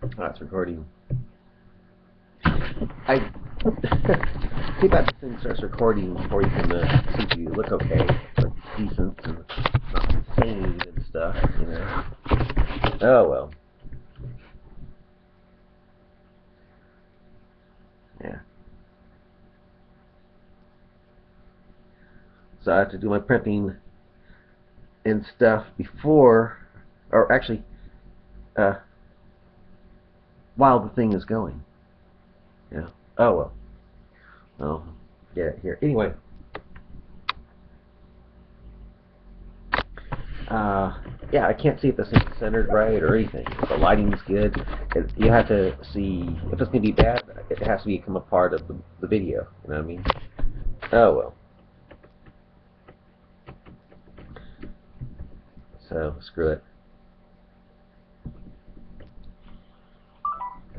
Oh, it's recording. I see about this thing starts recording before you can see if you look okay, like decent and not insane and stuff, you know. Oh well. Yeah. So I have to do my prepping and stuff before, or actually, while the thing is going. Yeah. Oh well. I'll get it here. Anyway. Yeah, I can't see if this thing's centered right or anything. If the lighting's good. You have to see if it's gonna be bad. It has to become a part of the video. You know what I mean? Oh well. So screw it.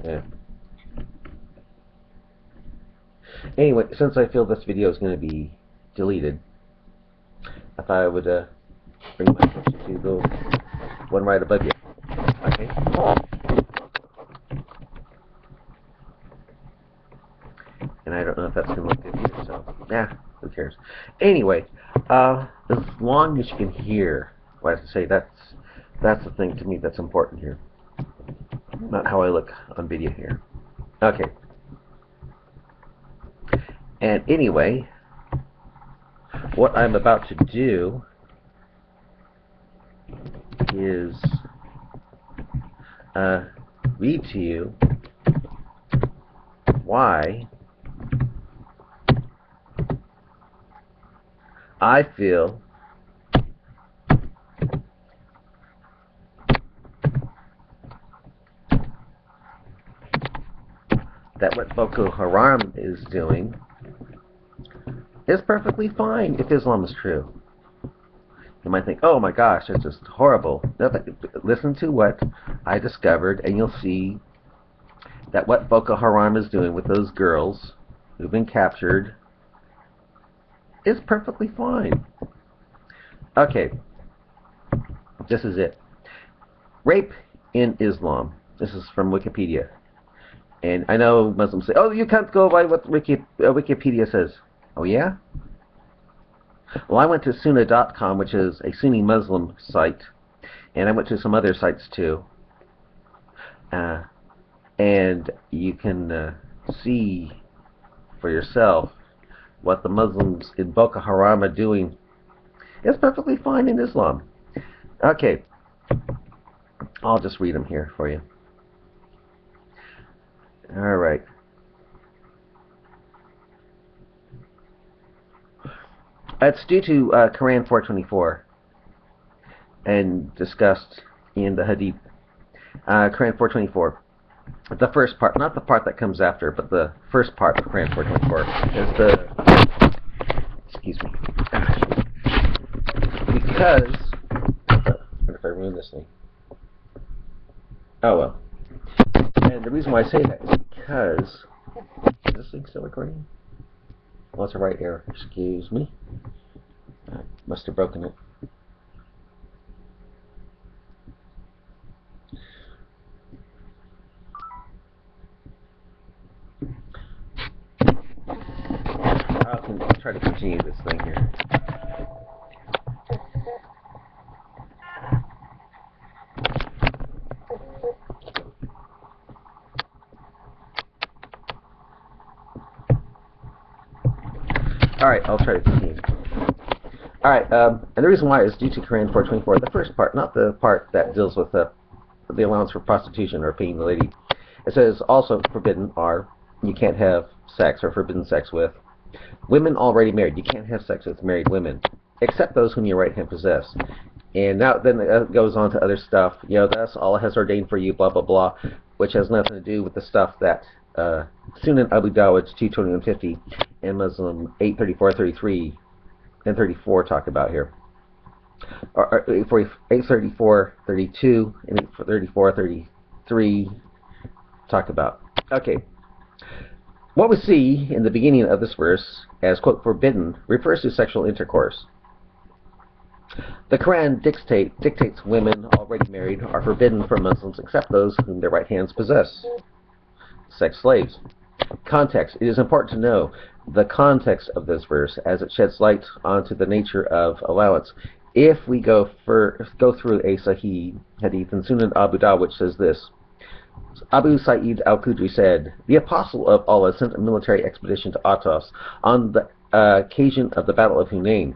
Yeah. Anyway, since I feel this video is going to be deleted, I thought I would bring my attention to the one right above you. Okay. And I don't know if that's going to look good either, so who cares? Anyway, as long as you can hear what I have to say, that's the thing to me that's important here. Not how I look on video here. Okay. And anyway, what I'm about to do is read to you why I feel that what Boko Haram is doing is perfectly fine if Islam is true. You might think, oh my gosh, it's just horrible. Listen to what I discovered and you'll see that what Boko Haram is doing with those girls who've been captured is perfectly fine. Okay, this is it. Rape in Islam. This is from Wikipedia. And I know Muslims say, oh, you can't go by what Wikipedia says. Oh, yeah? Well, I went to Sunnah.com, which is a Sunni Muslim site, and I went to some other sites too. And you can see for yourself what the Muslims in Boko Haram are doing. It's perfectly fine in Islam. Okay. I'll just read them here for you. All right. It's due to Qur'an 4:24 and discussed in the Hadith. Qur'an 4:24. The first part, not the part that comes after, but the first part of Qur'an 4:24 is the. Excuse me. Because. What if I ruin this thing? Oh well. And the reason why I say that is because. Is this thing still recording? Well, it's a right error. Excuse me. I must have broken it. I'll try to continue this thing here. Alright, I'll try to continue. Alright, and the reason why is due to Qur'an 4:24, the first part, not the part that deals with the allowance for prostitution or paying the lady. It says also forbidden are, you can't have sex or forbidden sex with women already married. You can't have sex with married women, except those whom your right hand possess. And now then it goes on to other stuff. You know, that's Allah has ordained for you, blah blah blah, which has nothing to do with the stuff that Sunan Abu Dawud 2:21-50 and Muslim 8:34-33 and 34 talk about here. Or 8:34-32 and 8:34-33 talk about. Okay. What we see in the beginning of this verse as, quote, forbidden, refers to sexual intercourse. The Quran dictates women already married are forbidden for Muslims except those whom their right hands possess. Sex slaves. Context. It is important to know the context of this verse as it sheds light onto the nature of allowance. If we go through a Sahih Hadith in Sunan Abu Dawud, which says this: Abu Sa'id al-Khudri said, "The Apostle of Allah sent a military expedition to Atos on the occasion of the Battle of Hunain."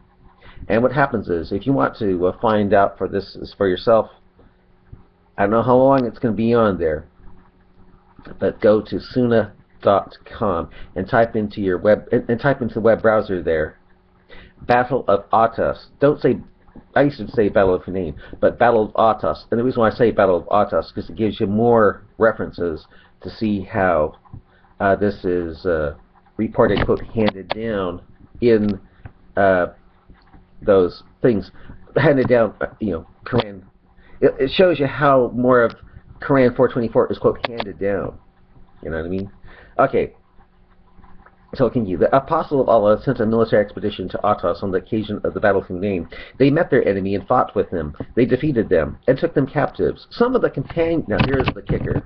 And what happens is, if you want to find out for this for yourself, I don't know how long it's going to be on there, but go to sunnah.com and type into your the web browser there, Battle of Atos. Don't say, I used to say Battle of Hunain, but Battle of Atos. And the reason why I say Battle of Atos is because it gives you more references to see how this is reported, quote, handed down in those things, handed down, Quran. It shows you how more of Quran 424 is, quote, handed down. You know what I mean? Okay. So continue. The Apostle of Allah sent a military expedition to Atos on the occasion of the Battle of Hunain. They met their enemy and fought with them. They defeated them and took them captives. Some of the companions... Now here's the kicker.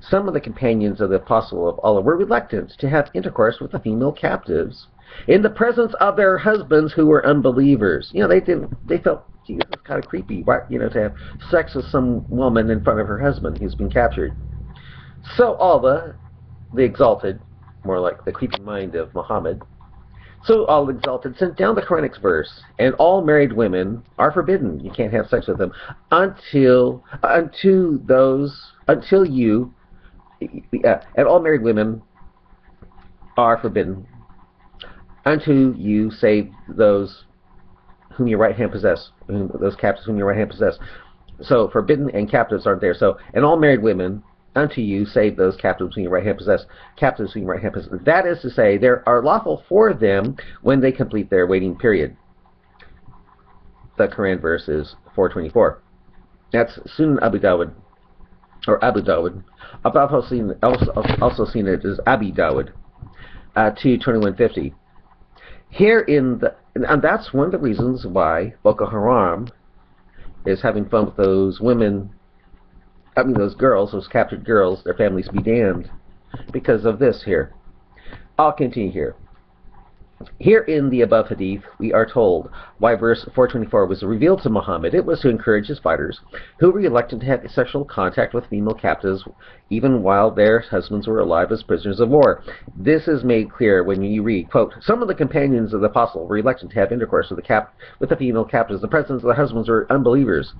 Some of the companions of the Apostle of Allah were reluctant to have intercourse with the female captives in the presence of their husbands who were unbelievers. They felt, gee, this is kind of creepy, to have sex with some woman in front of her husband who's been captured. So Allah, the Exalted, more like the creepy mind of Muhammad, so Allah Exalted sent down the Quranic verse, and all married women are forbidden. You can't have sex with them until you, and all married women are forbidden until you save those whom your right hand possess, those captives whom your right hand possess. So forbidden and captives aren't there. So, and all married women unto you save those captives whom your right hand possess, captives whom your right hand possess. That is to say, they are lawful for them when they complete their waiting period. The Quran verse is 424. That's Sunan Abu Dawud, or Abu Dawud. I've also seen it as Abi Dawud, 22150. Here and that's one of the reasons why Boko Haram is having fun with those women, those girls, those captured girls, their families be damned, because of this here. I'll continue here. Here in the above hadith, we are told why verse 424 was revealed to Muhammad. It was to encourage his fighters, who were reluctant to have sexual contact with female captives, even while their husbands were alive as prisoners of war. This is made clear when you read, quote, "Some of the companions of the apostle were reluctant to have intercourse with the female captives. The presence of the husbands were unbelievers."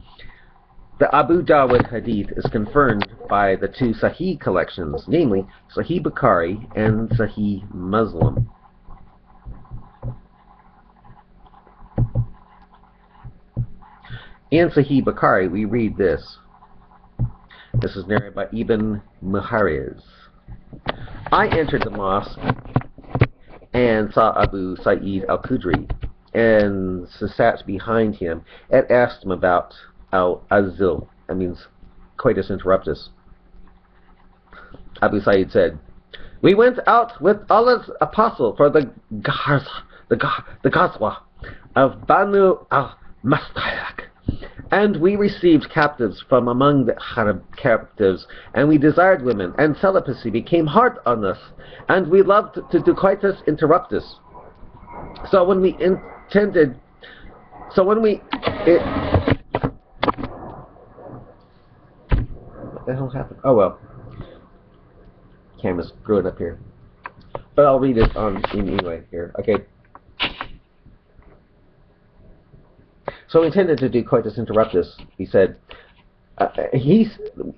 The Abu Dawud hadith is confirmed by the two Sahih collections, namely Sahih Bukhari and Sahih Muslim. In Sahih Bukhari, we read this. This is narrated by Ibn Muhariz. "I entered the mosque and saw Abu Sa'id al-Khudri and sat behind him and asked him about al-azil, that means coitus interruptus. Abu Sa'id said, 'We went out with Allah's apostle for the Ghazwa of Banu al-Mustaliq, and we received captives from among the Arab captives, and we desired women, and celibacy became hard on us, and we loved to do coitus interruptus. So when we what the hell happened? Oh well. Camera's screwing up here. But I'll read it anyway here. Okay. So we intended to do coitus interruptus. He said,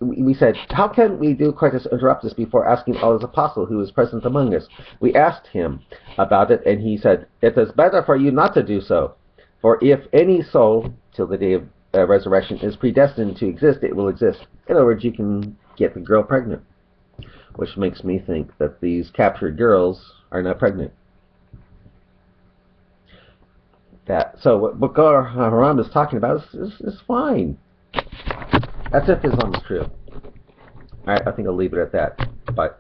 we said, how can we do coitus interruptus before asking Allah's apostle who is present among us? We asked him about it, and he said, it is better for you not to do so. For if any soul, till the day of resurrection, is predestined to exist, it will exist. In other words, you can get the girl pregnant. Which makes me think that these captured girls are not pregnant. So what Boko Haram is talking about is fine. That's if Islam is true. Alright, I think I'll leave it at that. Bye.